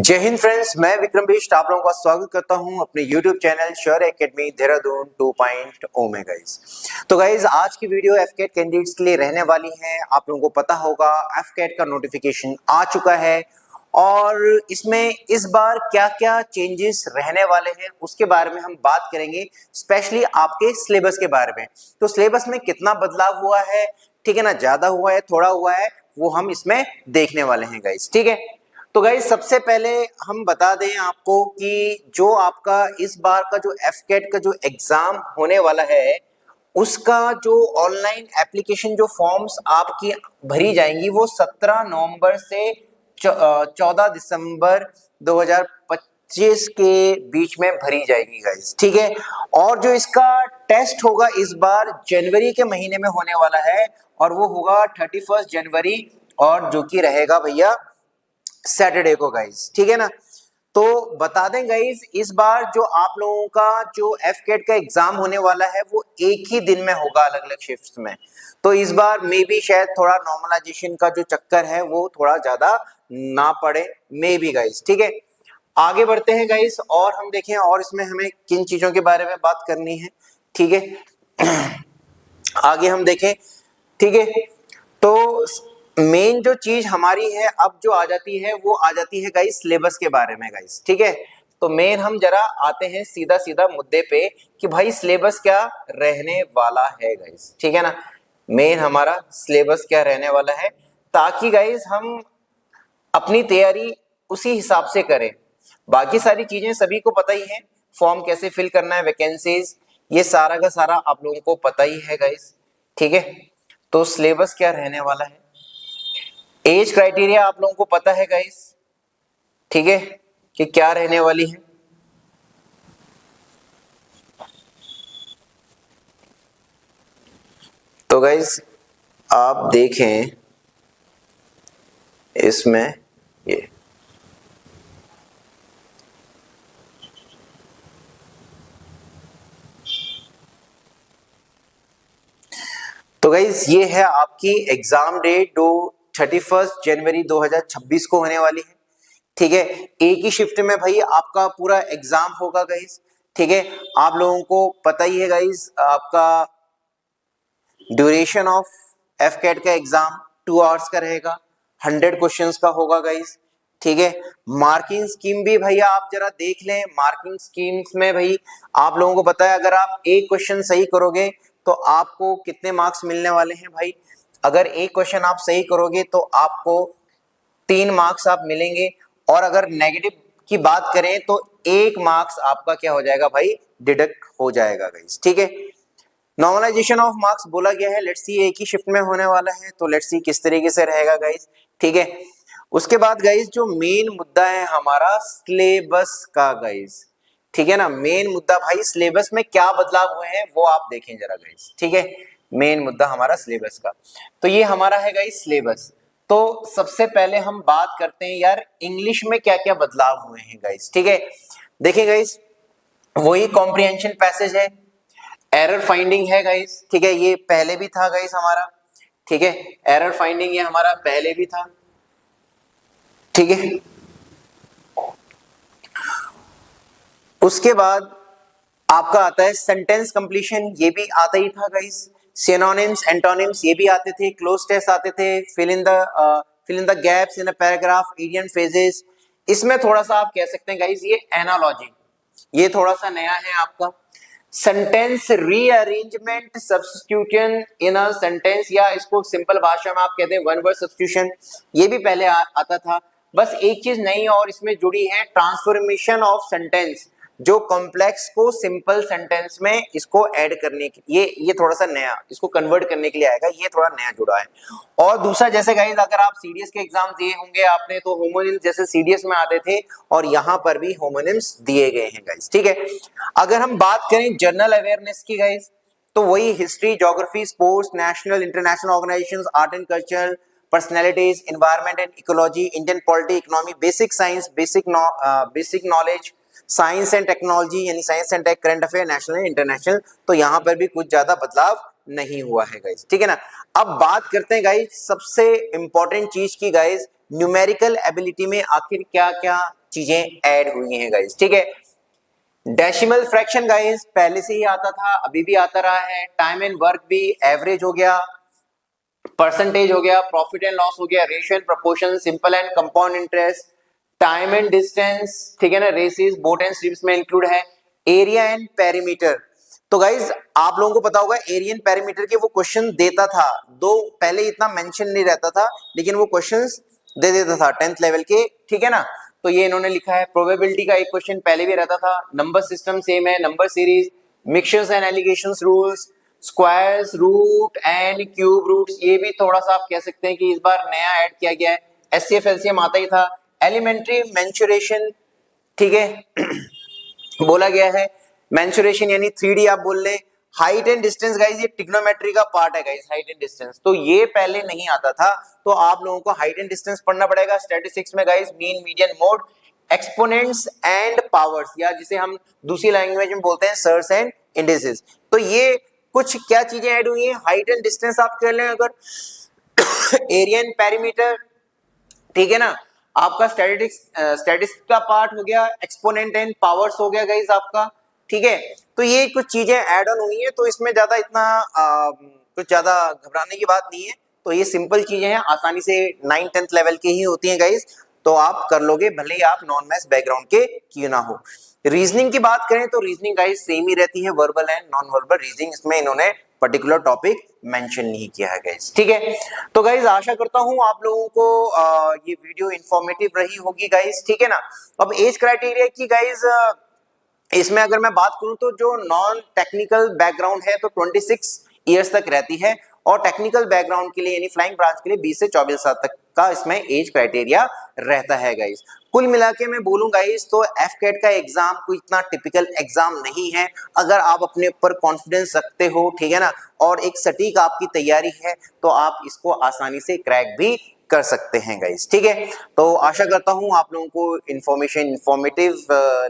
जय हिंद फ्रेंड्स, मैं विक्रम बिष्ट आप लोगों का स्वागत करता हूं अपने YouTube channel sure academy Dehradun 2.0 में गाइस। तो गाइस आज की वीडियो एफकेट कैंडिडेट्स के लिए रहने वाली है। आप लोगों को पता होगा एफकेट का नोटिफिकेशन आ चुका है और इसमें इस बार क्या-क्या चेंजेस रहने वाले हैं उसके बारे में हम बात करेंगे, स्पेशली आपके सिलेबस के बारे में। तो सिलेबस में कितना बदलाव हुआ है, ठीक है ना, ज्यादा हुआ है, थोड़ा हुआ है, वो हम इसमें देखने वाले हैं गाइस। ठीक है, तो गाइस सबसे पहले हम बता दें आपको कि जो आपका इस बार का जो एफकेट का जो एग्जाम होने वाला है उसका जो ऑनलाइन एप्लीकेशन जो फॉर्म्स आपकी भरी जाएंगी वो 17 नवंबर से 14 दिसंबर 2025 के बीच में भरी जाएगी गाइस। ठीक है, और जो इसका टेस्ट होगा इस बार जनवरी के महीने में होने वाला है और वो होगा 31 जनवरी और जो कि रहेगा भैया सैटरडे को गाइस। ठीक है ना, तो बता दें गाइस इस बार जो आप लोगों का जो एफकेट का एग्जाम होने वाला है वो एक ही दिन में होगा अलग अलग शिफ्ट्स में। तो इस बार मे बी शायद थोड़ा नॉर्मलाइजेशन का जो चक्कर है वो थोड़ा ज्यादा ना पड़े, मे बी गाइस। ठीक है, आगे बढ़ते हैं गाइस और हम देखें और इसमें हमें किन चीजों के बारे में बात करनी है। ठीक है, आगे हम देखें। ठीक है, तो मेन जो चीज हमारी है अब जो आ जाती है वो आ जाती है गाइस सिलेबस के बारे में गाइस। ठीक है, तो मेन हम जरा आते हैं सीधा सीधा मुद्दे पे कि भाई सिलेबस क्या रहने वाला है गाइस। ठीक है ना, मेन हमारा सिलेबस क्या रहने वाला है ताकि गाइस हम अपनी तैयारी उसी हिसाब से करें। बाकी सारी चीजें सभी को पता ही है, फॉर्म कैसे फिल करना है, वैकेंसीज, ये सारा का सारा आप लोगों को पता ही है गाइस। ठीक है, तो सिलेबस क्या रहने वाला है, एज क्राइटेरिया आप लोगों को पता है गाइस। ठीक है, कि क्या रहने वाली है। तो गाइस आप देखें इसमें ये तो गाइस ये है आपकी एग्जाम डेट 31 जनवरी 2026 को होने वाली है। ठीक है, एक ही शिफ्ट में भाई आपका पूरा एग्जाम होगा गाइस। ठीक है, आप लोगों को पता ही है गाइस आपका ड्यूरेशन ऑफ एफकेट का एग्जाम 2 आवर्स का रहेगा, 100 क्वेश्चंस का होगा गाइस। ठीक है, मार्किंग स्कीम भी भैया आप जरा देख लें। मार्किंग स्कीम्स में भाई आप लोगों को पता है अगर आप एक क्वेश्चन सही करोगे तो आपको कितने मार्क्स मिलने वाले हैं भाई। अगर एक क्वेश्चन आप सही करोगे तो आपको 3 मार्क्स आप मिलेंगे और अगर नेगेटिव की बात करें तो 1 मार्क्स आपका क्या हो जाएगा भाई, डिडक्ट हो जाएगा गाइस। ठीक है, नॉर्मलाइजेशन ऑफ मार्क्स बोला गया है, लेट्स सी एक ही शिफ्ट में होने वाला है तो लेट्स सी किस तरीके से रहेगा गाइस। ठीक है, उसके बाद गाइस जो मेन मुद्दा है हमारा सिलेबस का गाइस। ठीक है ना, मेन मुद्दा भाई सिलेबस में क्या बदलाव हुए हैं वो आप देखें जरा गाइस। ठीक है, मेन मुद्दा हमारा सिलेबस का, तो ये हमारा है गाइस सिलेबस। तो सबसे पहले हम बात करते हैं यार इंग्लिश में क्या क्या बदलाव हुए हैं गाइस। ठीक है, देखिए गाइस वही कॉम्प्रिहेंशन पैसेज है, एरर फाइंडिंग है गाइस। ठीक है, ये पहले भी था गाइस हमारा। ठीक है, एरर फाइंडिंग ये हमारा पहले भी था। ठीक है, उसके बाद आपका आता है सेंटेंस कंप्लीशन, ये भी आता ही था गाइस। सिनोनिम्स एंटोनिम्स ये भी आते थे, क्लोज टेस्ट आते थे, fill in the gaps in a paragraph, idiom phrases. इसमें थोड़ा सा आप कह सकते हैं गाइस ये एनालॉजी, ये थोड़ा सा नया है आपका। Sentence rearrangement, substitution in a sentence, या इसको सिंपल भाषा में आप कहते हैं वन वर्ड सब्स्टिट्यूशन, ये भी पहले आता था। बस एक चीज नई और इसमें जुड़ी है, ट्रांसफॉर्मेशन ऑफ सेंटेंस, जो कॉम्प्लेक्स को सिंपल सेंटेंस में इसको ऐड करने के ये थोड़ा सा नया, इसको कन्वर्ट करने के लिए आएगा, ये थोड़ा नया जुड़ा है। और दूसरा जैसे गाइस अगर आप सीडीएस के एग्जाम दिए होंगे आपने तो होमोनिम्स जैसे सीडीएस में आते थे और यहाँ पर भी होमोनिम्स दिए गए हैं गाइस। ठीक है, अगर हम बात करें जनरल अवेयरनेस की गाइस तो वही history, geography, sports, national international organisations, art and culture, personalities, environment and ecology, Indian polity, economy, basic science, basic knowledge, science and technology यानी science and tech, current affair, national and international, तो यहाँ पर भी कुछ ज्यादा बदलाव नहीं हुआ है गाइस। ठीक है ना, अब बात करते हैं गाइस सबसे इंपॉर्टेंट चीज की गाइस, न्यूमेरिकल एबिलिटी में आखिर क्या क्या चीजें ऐड हुई हैं गाइस, ठीक है। डेसिमल फ्रैक्शन गाइस पहले से ही आता था, अभी भी आता रहा है। टाइम एंड वर्क भी एवरेज हो गया, परसेंटेज हो गया, प्रॉफिट एंड लॉस हो गया, ratio and proportion, simple and compound interest, time and distance, ठीक है ना, रेसेस, बोट एंड स्ट्रिप्स में इंक्लूड है, एरिया एंड पेरीमीटर। तो गाइज आप लोगों को पता होगा एरिया एंड पेरीमीटर के वो क्वेश्चन देता था, दो पहले इतना मेंशन नहीं रहता था, लेकिन वो क्वेश्चंस दे देता था 10th लेवल के, ठीक है ना। तो ये इन्होंने लिखा है। प्रोबेबिलिटी का एक क्वेश्चन पहले भी रहता था, नंबर सिस्टम सेम है, number series, mixtures and alligations rules, squares, root and cube roots, ये भी थोड़ा सा आप कह सकते हैं कि इस बार नया ऐड किया गया है। एचसीएफ एलसीएम आता ही था। एलिमेंट्री मेंसुरेशन, ठीक है बोला गया है। मेंसुरेशन यानी 3D आप बोल ले। हाइट एंड डिस्टेंस गाइस ये ट्रिग्नोमेट्री का पार्ट है गाइस, हाइट एंड डिस्टेंस, तो ये पहले नहीं आता था, तो आप लोगों को हाइट एंड डिस्टेंस पढ़ना पड़ेगा। स्टैटिस्टिक्स में guys mean, median, mode, exponents and powers, या जिसे हम दूसरी लैंग्वेज में बोलते हैं सर्स एंड इंडिसेस। तो ये कुछ क्या चीजें ऐड हुई हैं। हाइट एंड डिस्टेंस आप कह लें अगर, एरिया एंड पेरीमीटर, ठीक है ना, आपका स्टैटिस्टिक्स का पार्ट हो गया, एक्सपोनेंट एंड पावर्स हो गया गाइस आपका, ठीक है। तो ये कुछ चीजें ऐड ऑन हुई हैं, तो इसमें ज्यादा इतना कुछ ज्यादा घबराने की बात नहीं है। तो ये सिंपल चीजें हैं, आसानी से 9th-10th लेवल की ही होती हैं गाइस, तो आप कर लोगे भले ही आप नॉन मैथ्स बैकग्राउंड के क्यों ना हो। रीजनिंग की बात करें तो रीजनिंग गाइस सेम ही रहती है, verbal and non verbal reasoning, इसमें इन्होंने पर्टिकुलर टॉपिक मेंशन नहीं किया है गाइस, ठीक है। तो गाइस आशा करता हूं आप लोगों को ये वीडियो इंफॉर्मेटिव रही होगी गाइस, ठीक है ना। अब एज क्राइटेरिया की गाइस इसमें अगर मैं बात करूं तो जो नॉन टेक्निकल बैकग्राउंड है तो 26 इयर्स तक रहती है, और टेक्निकल बैकग्राउंड के लिए यानी फ्लाइंग ब्रांच के लिए 20 से 24 साल तक का इसमें एज क्राइटेरिया रहता है गाइस। कुल मिला के मैं बोलूं गाइस तो एफकेट का एग्जाम कोई इतना टिपिकल एग्जाम नहीं है। अगर आप अपने ऊपर कॉन्फिडेंस रखते हो, ठीक है ना, और एक सटीक आपकी तैयारी है, तो आप इसको आसानी से क्रैक भी कर सकते हैं गाइस, ठीक है। तो आशा करता हूं आप लोगों को इन्फॉर्मेशन इंफॉर्मेटिव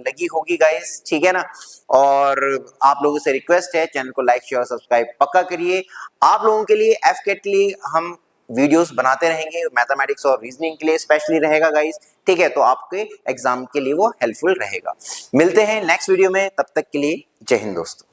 लगी होगी गाइस, ठीक है ना। और आप लोगों से रिक्वेस्ट है चैनल को लाइक शेयर सब्सक्राइब पक्का करिए। आप लोगों के लिए एफकेट के लिए हम वीडियोस बनाते रहेंगे, मैथमेटिक्स और रीजनिंग के लिए स्पेशली रहेगा गाइस, ठीक है। तो आपके एग्जाम के लिए वो हेल्पफुल रहेगा। मिलते हैं नेक्स्ट वीडियो में, तब तक के लिए जय हिंद दोस्तों।